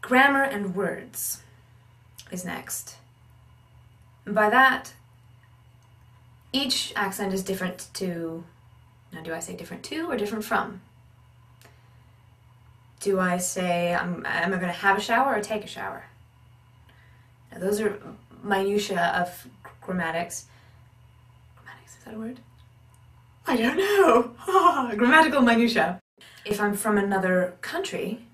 Grammar and words is next. And by that, each accent is different to, now do I say different to or different from? Do I say, am I going to have a shower or take a shower? Now those are minutiae of grammatics. Grammatics, is that a word? I don't know. Grammatical minutiae. If I'm from another country,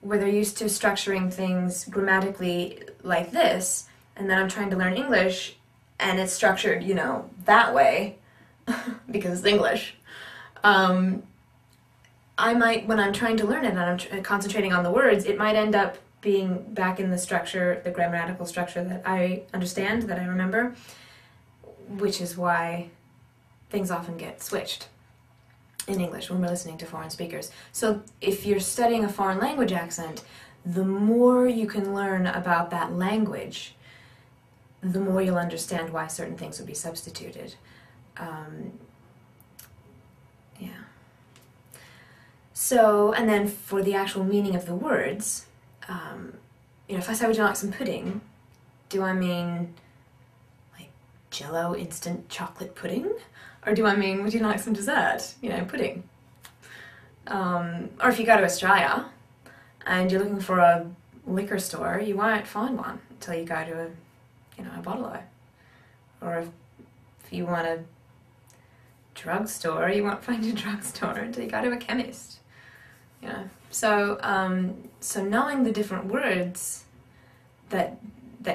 where they're used to structuring things grammatically like this, and then I'm trying to learn English, and it's structured, you know, that way, because it's English, I might, when I'm trying to learn it and I'm concentrating on the words, it might end up being back in the structure, the grammatical structure that I understand, that I remember, which is why things often get switched in English when we're listening to foreign speakers. So if you're studying a foreign language accent, the more you can learn about that language, the more you'll understand why certain things would be substituted. Yeah. So, and then for the actual meaning of the words, you know, if I say, would you like some pudding, do I mean like Jell-O instant chocolate pudding? Or do I mean, would you like some dessert? You know, pudding. Or if you go to Australia and you're looking for a liquor store, you won't find one until you go to a, you know, a bottle of it. Or if you want a drugstore, you won't find a drugstore until you go to a chemist. You know, so so knowing the different words that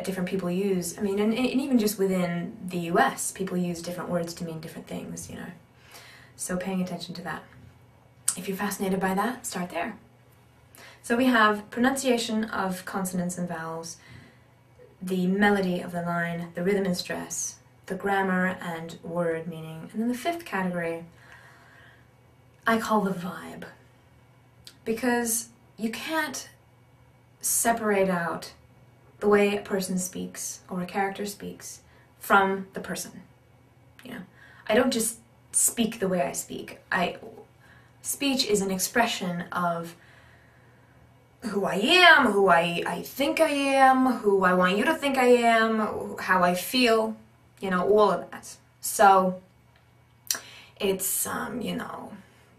different people use, I mean, and even just within the US, people use different words to mean different things, you know. So paying attention to that. If you're fascinated by that, start there. So we have pronunciation of consonants and vowels, the melody of the line, the rhythm and stress, the grammar and word meaning, and then the fifth category I call the vibe. Because you can't separate out the way a person speaks or a character speaks from the person. You know, I don't just speak the way I speak. Speech is an expression of who I am, who I think I am, who I want you to think I am, how I feel, you know, all of that. So it's, you know,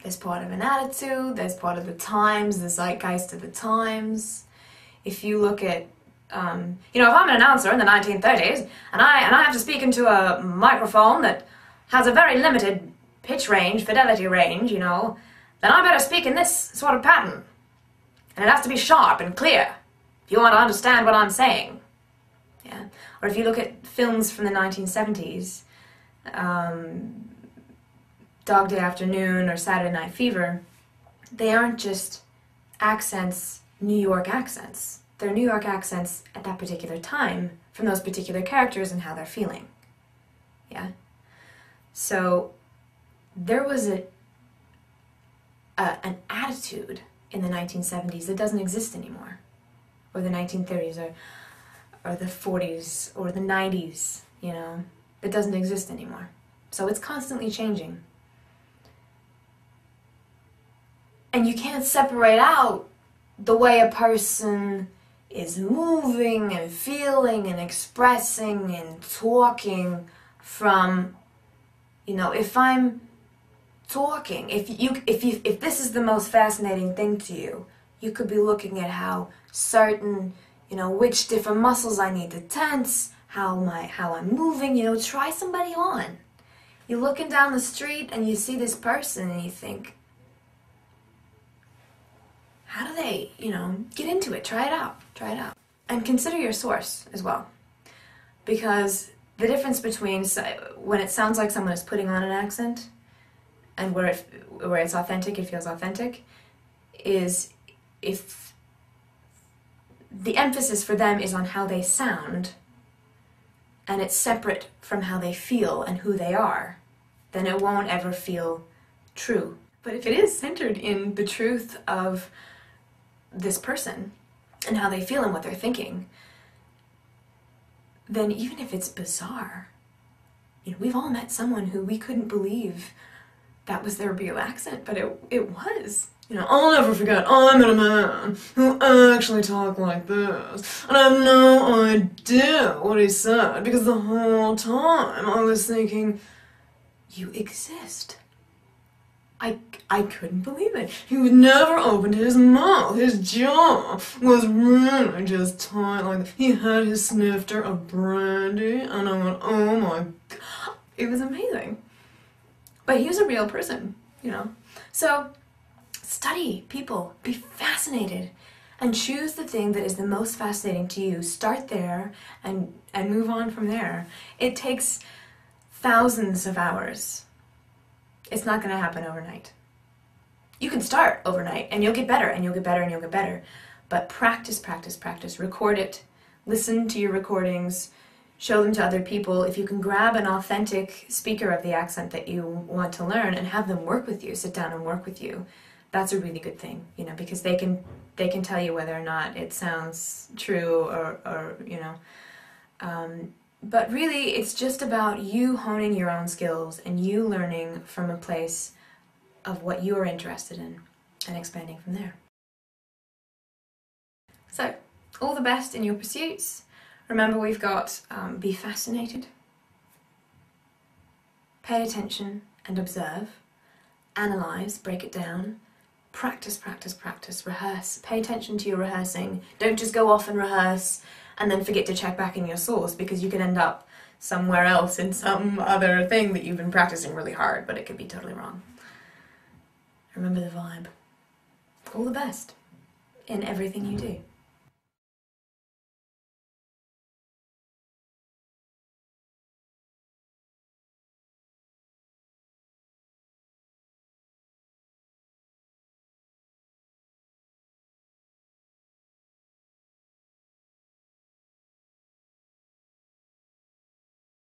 there's part of an attitude, there's part of the times, the zeitgeist of the times. If you look at, you know, if I'm an announcer in the 1930s and I have to speak into a microphone that has a very limited pitch range, fidelity range, you know, then I better speak in this sort of pattern. And it has to be sharp and clear if you want to understand what I'm saying. Yeah. Or if you look at films from the 1970s, Dog Day Afternoon or Saturday Night Fever, they aren't just accents, New York accents. They're New York accents at that particular time from those particular characters and how they're feeling. Yeah? So there was an attitude in the 1970s that doesn't exist anymore, or the 1930s, or the 40s, or the 90s, you know, it doesn't exist anymore. So it's constantly changing. And you can't separate out the way a person is moving and feeling and expressing and talking from, you know, if I'm talking, if this is the most fascinating thing to you, you could be looking at how certain, you know, which different muscles I need to tense, how I'm moving, you know, try somebody on. You're looking down the street and you see this person and you think, how do they, you know, get into it? Try it out. Try it out. And consider your source as well. Because the difference between when it sounds like someone is putting on an accent and where it's authentic, it feels authentic, is if the emphasis for them is on how they sound and it's separate from how they feel and who they are, then it won't ever feel true. But if it is centered in the truth of this person and how they feel and what they're thinking, then even if it's bizarre, you know, we've all met someone who we couldn't believe that was their real accent, but it was. You know, I'll never forget, I met a man who actually talked like this, and I have no idea what he said, because the whole time I was thinking, you exist. I couldn't believe it. He would never opened his mouth. His jaw was really just tight like that. He had his snifter of brandy, and I went, oh my god. It was amazing. But he was a real person, you know. So, study people, be fascinated, and choose the thing that is the most fascinating to you. Start there and move on from there. It takes thousands of hours. It's not going to happen overnight. You can start overnight and you'll get better and you'll get better and you'll get better. But practice, practice, practice. Record it. Listen to your recordings. Show them to other people. If you can grab an authentic speaker of the accent that you want to learn and have them work with you, sit down and work with you, that's a really good thing, you know, because they can tell you whether or not it sounds true or you know. But really, it's just about you honing your own skills and you learning from a place of what you're interested in and expanding from there. So, all the best in your pursuits. Remember, we've got be fascinated, pay attention and observe, analyze, break it down, practice, practice, practice, rehearse, pay attention to your rehearsing. Don't just go off and rehearse and then forget to check back in your source, because you can end up somewhere else in some other thing that you've been practicing really hard, but it could be totally wrong. Remember the vibe. All the best in everything you do.